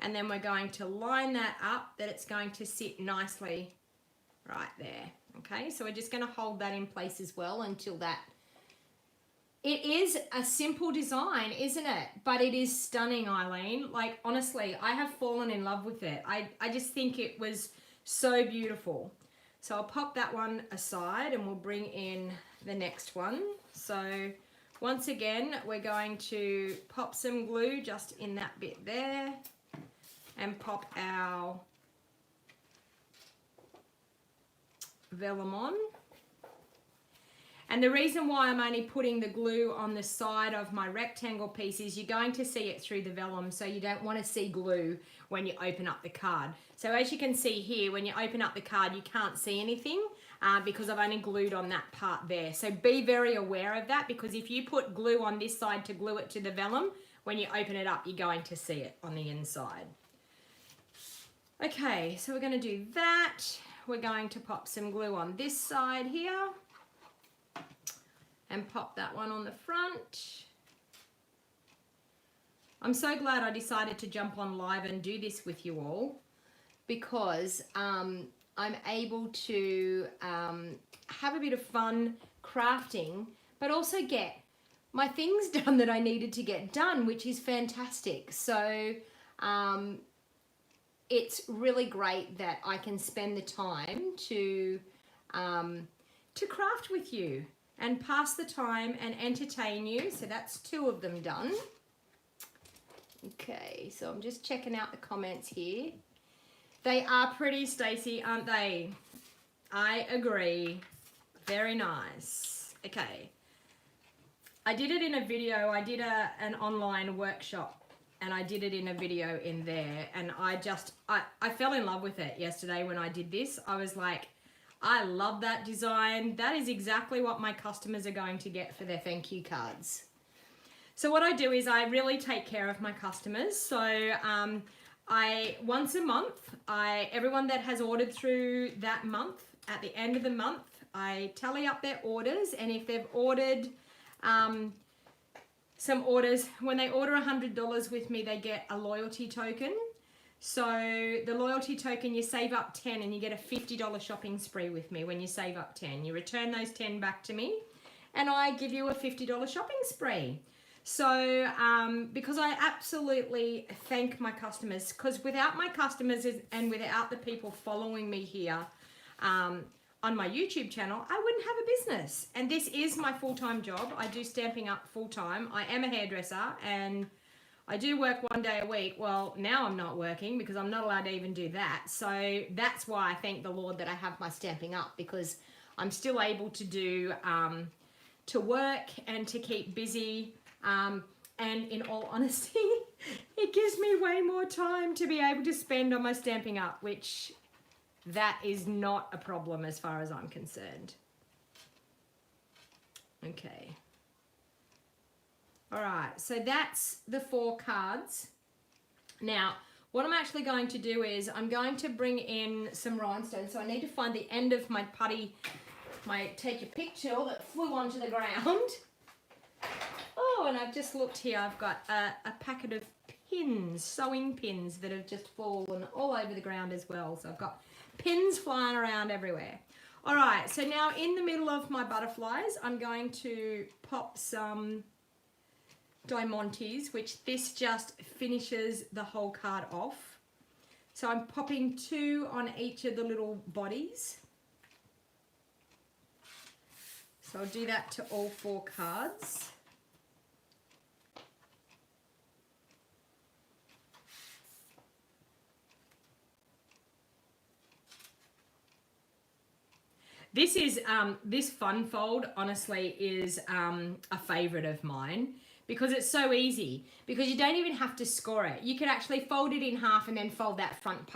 And then we're going to line that up that it's going to sit nicely right there. Okay, so we're just going to hold that in place as well until that. It is a simple design, isn't it? But it is stunning, Eileen. Like, honestly, I have fallen in love with it. I just think it was so beautiful. So I'll pop that one aside and we'll bring in the next one. So Once again, we're going to pop some glue just in that bit there and pop our vellum on. And the reason why I'm only putting the glue on the side of my rectangle piece is you're going to see it through the vellum, so you don't want to see glue when you open up the card. So as you can see here, when you open up the card, you can't see anything because I've only glued on that part there. So be very aware of that, because if you put glue on this side to glue it to the vellum, when you open it up, you're going to see it on the inside. Okay, so we're going to do that. We're going to pop some glue on this side here and pop that one on the front. I'm so glad I decided to jump on live and do this with you all, because I'm able to have a bit of fun crafting, but also get my things done that I needed to get done, which is fantastic. So it's really great that I can spend the time to craft with you and pass the time and entertain you. So that's 2 of them done. Okay, so I'm just checking out the comments here. They are pretty, Stacey, aren't they? I agree. Very nice. Okay. I did it in a video. I did an online workshop, and I did it in a video in there, and I fell in love with it yesterday when I did this. I was like, I love that design. That is exactly what my customers are going to get for their thank you cards. So what I do is I really take care of my customers. So once a month, everyone that has ordered through that month, at the end of the month, I tally up their orders, and if they've ordered some orders, when they order $100 with me, they get a loyalty token. So the loyalty token, you save up 10 and you get a $50 shopping spree with me when you save up 10. You return those 10 back to me and I give you a $50 shopping spree. So because I absolutely thank my customers, because without my customers and without the people following me here on my YouTube channel, I wouldn't have a business. And this is my full-time job. I do Stampin' Up full-time. I am a hairdresser and I do work 1 day a week. Well, now I'm not working because I'm not allowed to even do that. So that's why I thank the Lord that I have my Stampin' Up, because I'm still able to do, to work and to keep busy. And in all honesty, it gives me way more time to be able to spend on my Stampin' Up, which that is not a problem as far as I'm concerned. Okay. All right, so that's the 4 cards. Now, what I'm actually going to do is I'm going to bring in some rhinestones. So I need to find the end of my putty, my take a picture that flew onto the ground. Oh, and I've just looked here. I've got a packet of pins, sewing pins that have just fallen all over the ground as well. So I've got pins flying around everywhere. All right, so now in the middle of my butterflies, I'm going to pop some diamantes, which this just finishes the whole card off. So I'm popping 2 on each of the little bodies. So I'll do that to all 4 cards. This is this fun fold honestly is a favorite of mine, because it's so easy, because you don't even have to score it. You could actually fold it in half and then fold that front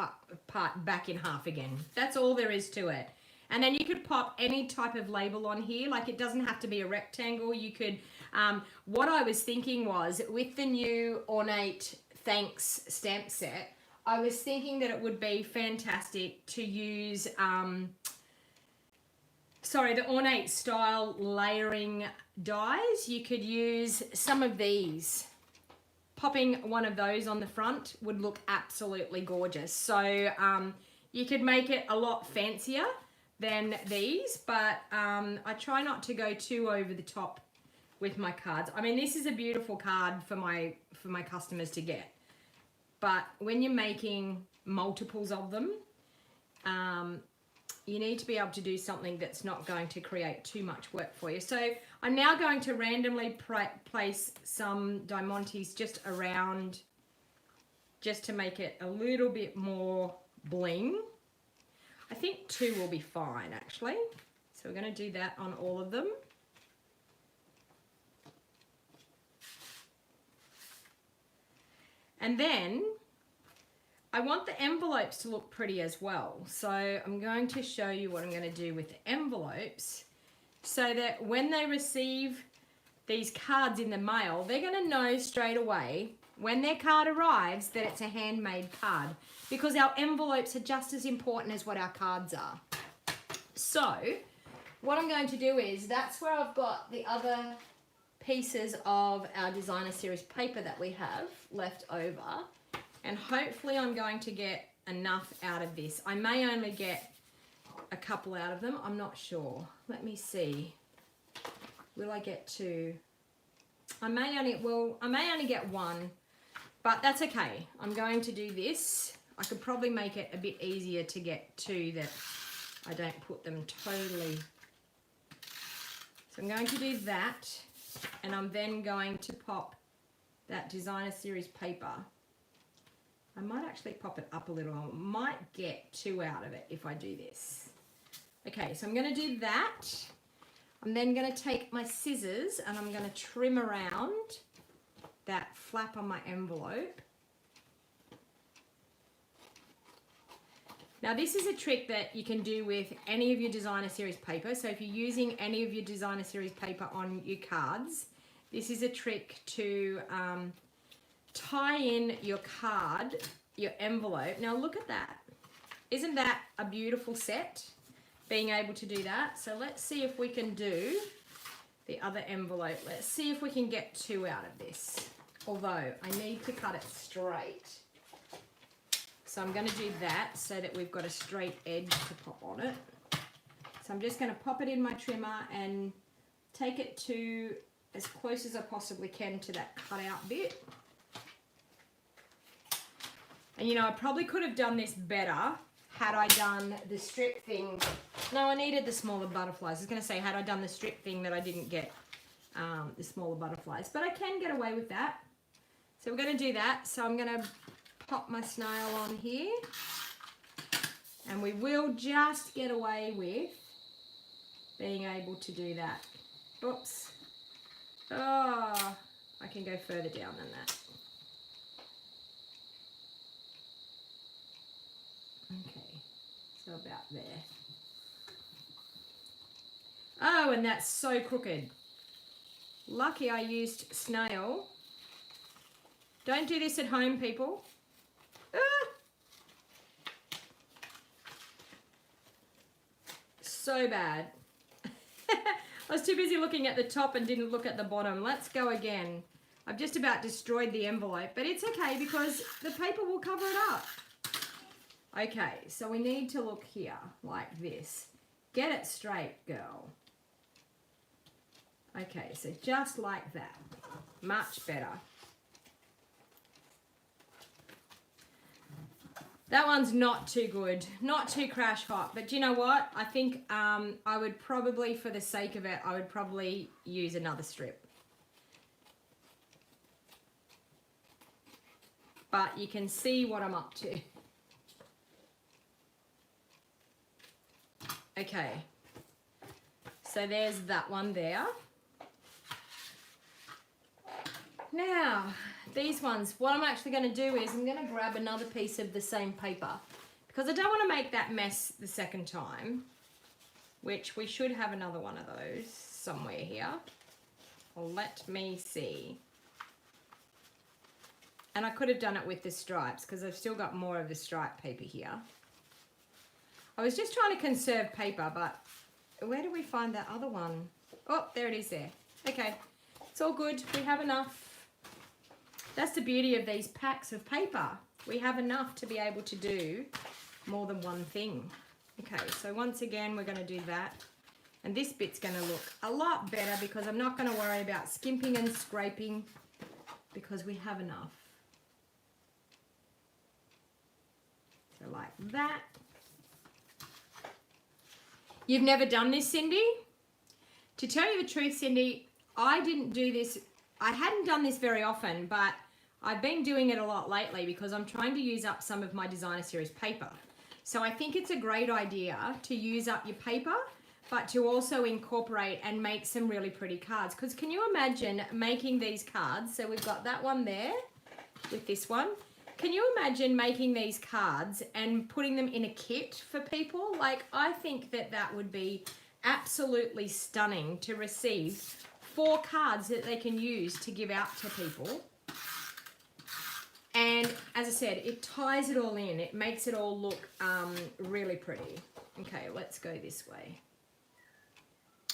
part back in half again. That's all there is to it. And then you could pop any type of label on here. Like, it doesn't have to be a rectangle. You could, what I was thinking was, with the new Ornate Thanks stamp set, I was thinking that it would be fantastic to use, the Ornate style layering dies. You could use some of these. Popping one of those on the front would look absolutely gorgeous. So you could make it a lot fancier than these, but I try not to go too over the top with my cards. I mean, this is a beautiful card for my customers to get, but when you're making multiples of them, you need to be able to do something that's not going to create too much work for you. So I'm now going to randomly place some diamantes just around, just to make it a little bit more bling. I think 2 will be fine actually. So we're going to do that on all of them. And then I want the envelopes to look pretty as well. So I'm going to show you what I'm going to do with the envelopes so that when they receive these cards in the mail, they're going to know straight away when their card arrives that it's a handmade card, because our envelopes are just as important as what our cards are. So what I'm going to do is, that's where I've got the other pieces of our designer series paper that we have left over, and hopefully I'm going to get enough out of this. I may only get a couple out of them, I'm not sure. Let me see. Will I get 2? I may only get 1, but that's okay. I'm going to do this. I could probably make it a bit easier to get 2 that I don't put them totally. So I'm going to do that, and I'm then going to pop that designer series paper. I might actually pop it up a little. I might get 2 out of it if I do this. Okay, so I'm going to do that. I'm then going to take my scissors and I'm going to trim around that flap on my envelope. Now this is a trick that you can do with any of your designer series paper. So if you're using any of your designer series paper on your cards, this is a trick to tie in your card, your envelope. Now look at that. Isn't that a beautiful set? Being able to do that. So let's see if we can do the other envelope. Let's see if we can get 2 out of this. Although I need to cut it straight. So I'm going to do that so that we've got a straight edge to pop on it. So I'm just going to pop it in my trimmer and take it to as close as I possibly can to that cutout bit. And you know, I probably could have done this better had I done the strip thing. No, I needed the smaller butterflies. I was going to say, had I done the strip thing that I didn't get the smaller butterflies. But I can get away with that. So we're going to do that. So I'm going to pop my snail on here. And we will just get away with being able to do that. Oops. Oh, I can go further down than that. Okay, so about there. Oh, and that's so crooked. Lucky I used snail. Don't do this at home, people. Ah! So bad. I was too busy looking at the top and didn't look at the bottom. Let's go again. I've just about destroyed the envelope, but it's okay because the paper will cover it up. Okay, so we need to look here like this. Get it straight, girl. Okay, so just like that. Much better. That one's not too good, not too crash hot, but you know what? I think I would probably, for the sake of it, I would probably use another strip. But you can see what I'm up to. Okay, so there's that one there. Now, these ones, what I'm actually going to do is I'm going to grab another piece of the same paper because I don't want to make that mess the second time, which we should have another one of those somewhere here. Well, let me see. And I could have done it with the stripes because I've still got more of the stripe paper here. I was just trying to conserve paper, but where do we find that other one? Oh, there it is there. Okay, it's all good. We have enough. That's the beauty of these packs of paper. We have enough to be able to do more than one thing. Okay, so once again, we're going to do that. And this bit's going to look a lot better because I'm not going to worry about skimping and scraping because we have enough. So like that. You've never done this, Cindy? To tell you the truth, Cindy, I didn't do this. I hadn't done this very often, but I've been doing it a lot lately because I'm trying to use up some of my designer series paper. So I think it's a great idea to use up your paper, but to also incorporate and make some really pretty cards. Because can you imagine making these cards? So we've got that one there with this one. Can you imagine making these cards and putting them in a kit for people? Like, I think that that would be absolutely stunning to receive 4 cards that they can use to give out to people. And as I said, it ties it all in. It makes it all look really pretty. Okay, let's go this way.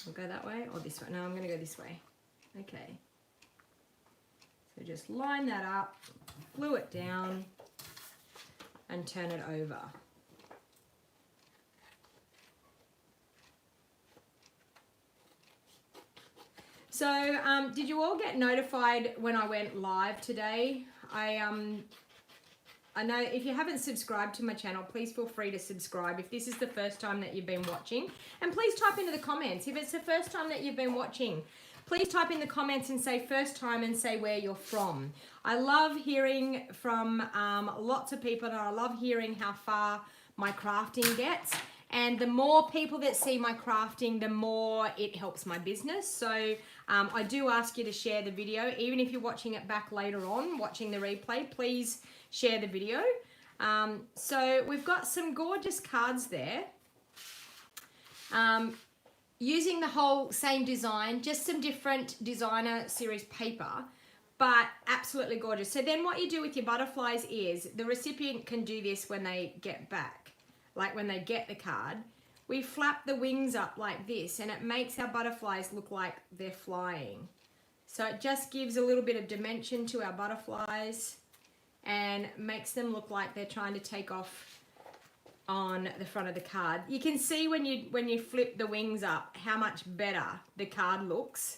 I'll go that way or this way? No, I'm going to go this way. Okay. So just line that up, glue it down, and turn it over. So, did you all get notified when I went live today? I know if you haven't subscribed to my channel, please feel free to subscribe if this is the first time that you've been watching. And please type into the comments if it's the first time that you've been watching. Please type in the comments and say first time and say where you're from. I love hearing from lots of people, and I love hearing how far my crafting gets. And the more people that see my crafting, the more it helps my business. So I do ask you to share the video. Even if you're watching it back later on, watching the replay, please share the video. So we've got some gorgeous cards there. Using the whole same design, just some different designer series paper, but absolutely gorgeous. So then what you do with your butterflies is, the recipient can do this when they get back, like when they get the card. We flap the wings up like this, and it makes our butterflies look like they're flying. So it just gives a little bit of dimension to our butterflies and makes them look like they're trying to take off on the front of the card. You can see when you flip the wings up how much better the card looks.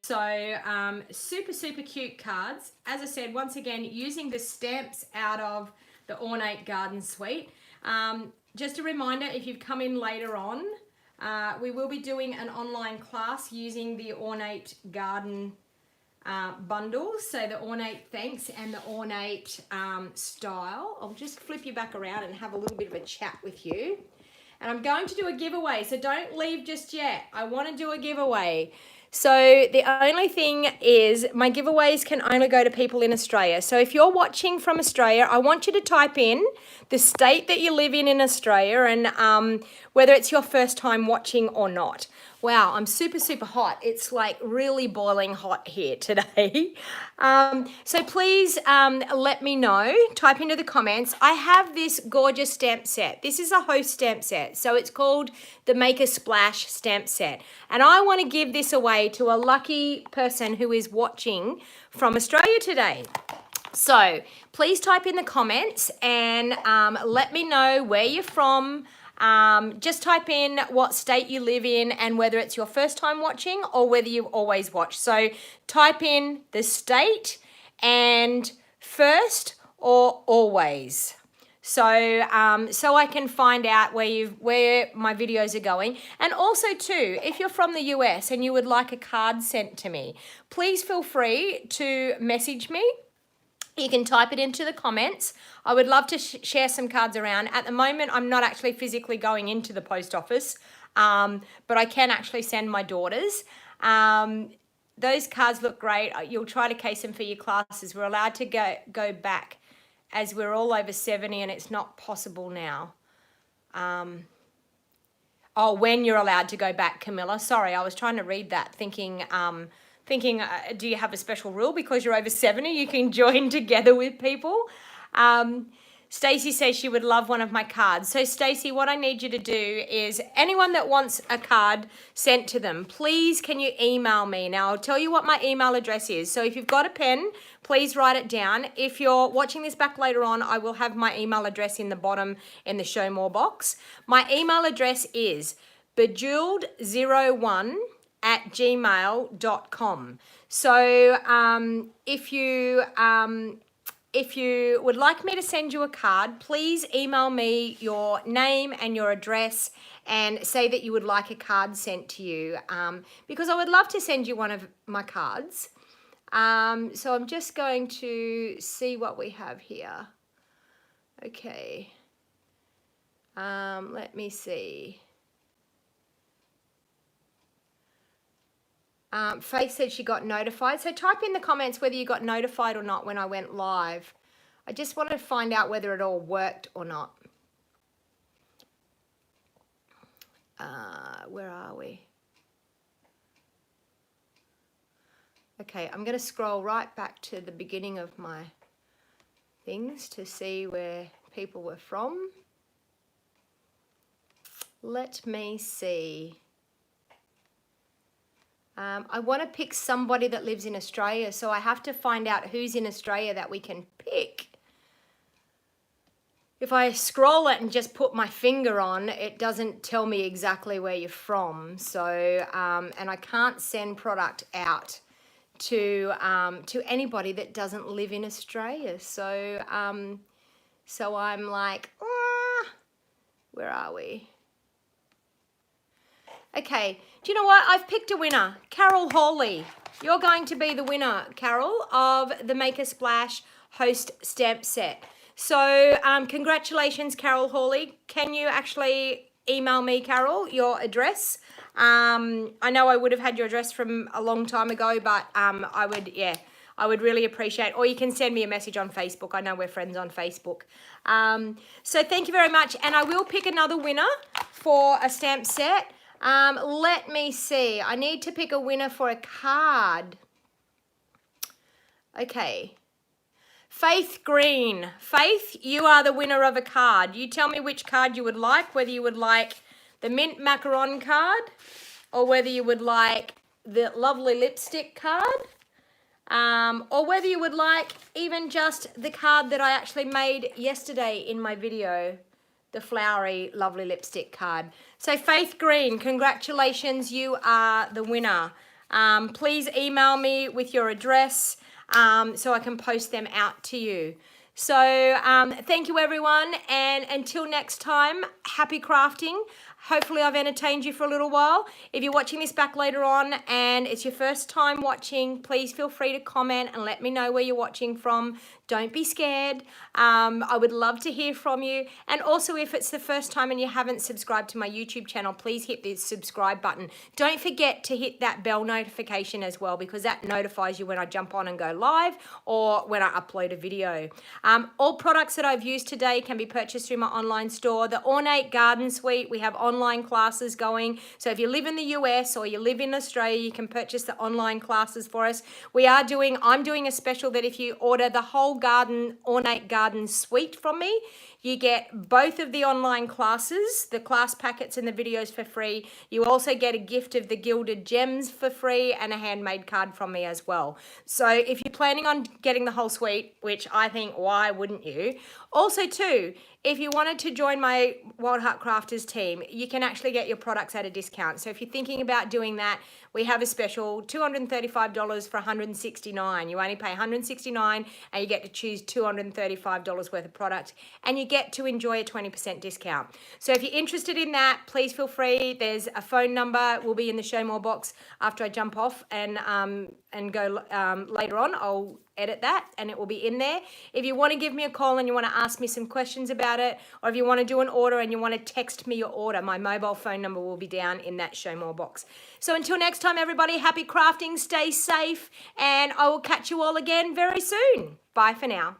So super cute cards. As I said, once again, using the stamps out of the Ornate Garden Suite. Just a reminder, if you've come in later on, we will be doing an online class using the Ornate Garden bundles, so the Ornate Thanks and the Ornate Style. I'll just flip you back around and have a little bit of a chat with you. And I'm going to do a giveaway, so don't leave just yet. I want to do a giveaway. So the only thing is, my giveaways can only go to people in Australia. So if you're watching from Australia, I want you to type in the state that you live in Australia, and whether it's your first time watching or not. Wow, I'm super hot. It's like really boiling hot here today. So please let me know. Type into the comments. I have this gorgeous stamp set. This is a host stamp set. So it's called the Make a Splash stamp set. And I want to give this away to a lucky person who is watching from Australia today. So please type in the comments and let me know where you're from. Just type in what state you live in and whether it's your first time watching or whether you've always watched. So type in the state and first or always. So so I can find out where my videos are going. And also too, if you're from the US and you would like a card sent to me, please feel free to message me. You can type it into the comments. I would love to share some cards around. At the moment, I'm not actually physically going into the post office, but I can actually send my daughters. Those cards look great. You'll try to case them for your classes. We're allowed to go back as we're all over 70 and it's not possible now. Oh, when you're allowed to go back, Camilla. Sorry, I was trying to read that thinking... do you have a special rule because you're over 70 you can join together with people? Stacey says she would love one of my cards. So Stacey, what I need you to do is, anyone that wants a card sent to them, please can you email me? Now I'll tell you what my email address is. So if you've got a pen, please write it down. If you're watching this back later on, I will have my email address in the bottom in the show more box. My email address is bejeweled01@gmail.com. So if you would like me to send you a card, please email me your name and your address and say that you would like a card sent to you, because I would love to send you one of my cards. So I'm just going to see what we have here. Okay. Let me see. Faith said she got notified. So type in the comments whether you got notified or not when I went live. I just wanted to find out whether it all worked or not. Where are we? Okay, I'm going to scroll right back to the beginning of my things to see where people were from. Let me see. I want to pick somebody that lives in Australia, so I have to find out who's in Australia that we can pick. If I scroll it and just put my finger on, it doesn't tell me exactly where you're from. So, and I can't send product out to anybody that doesn't live in Australia. So, so I'm like, where are we? Okay, do you know what? I've picked a winner, Carol Hawley. You're going to be the winner, Carol, of the Make a Splash Host Stamp Set. So congratulations, Carol Hawley. Can you actually email me, Carol, your address? I know I would have had your address from a long time ago, but I would really appreciate, or you can send me a message on Facebook. I know we're friends on Facebook. So thank you very much. And I will pick another winner for a stamp set. Let me see. I need to pick a winner for a card. Okay. Faith Green. Faith, you are the winner of a card. You tell me which card you would like, whether you would like the mint macaron card or whether you would like the lovely lipstick card, or whether you would like even just the card that I actually made yesterday in my video, the flowery lovely lipstick card. So Faith Green, congratulations, you are the winner. Please email me with your address so I can post them out to you. So thank you everyone, and until next time, happy crafting. Hopefully I've entertained you for a little while. If you're watching this back later on and it's your first time watching, please feel free to comment and let me know where you're watching from. Don't be scared. I would love to hear from you. And also, if it's the first time and you haven't subscribed to my YouTube channel, please hit the subscribe button. Don't forget to hit that bell notification as well, because that notifies you when I jump on and go live or when I upload a video. All products that I've used today can be purchased through my online store. The Ornate Garden Suite, we have online classes going. So if you live in the US or you live in Australia, you can purchase the online classes for us. I'm doing a special that if you order the whole Ornate Garden Suite from me, you get both of the online classes, the class packets and the videos for free. You also get a gift of the Gilded Gems for free and a handmade card from me as well. So if you're planning on getting the whole suite, which I think, why wouldn't you? Also too, if you wanted to join my Wild Heart Crafters team, you can actually get your products at a discount. So if you're thinking about doing that, we have a special $235 for $169. You only pay $169 and you get to choose $235 worth of product, and you get to enjoy a 20% discount. So if you're interested in that, please feel free. There's a phone number, will be in the show more box after I jump off and go later on. I'll edit that and it will be in there. If you want to give me a call and you want to ask me some questions about it, or if you want to do an order and you want to text me your order, my mobile phone number will be down in that show more box. So until next time, everybody, happy crafting, stay safe, and I will catch you all again very soon. Bye for now.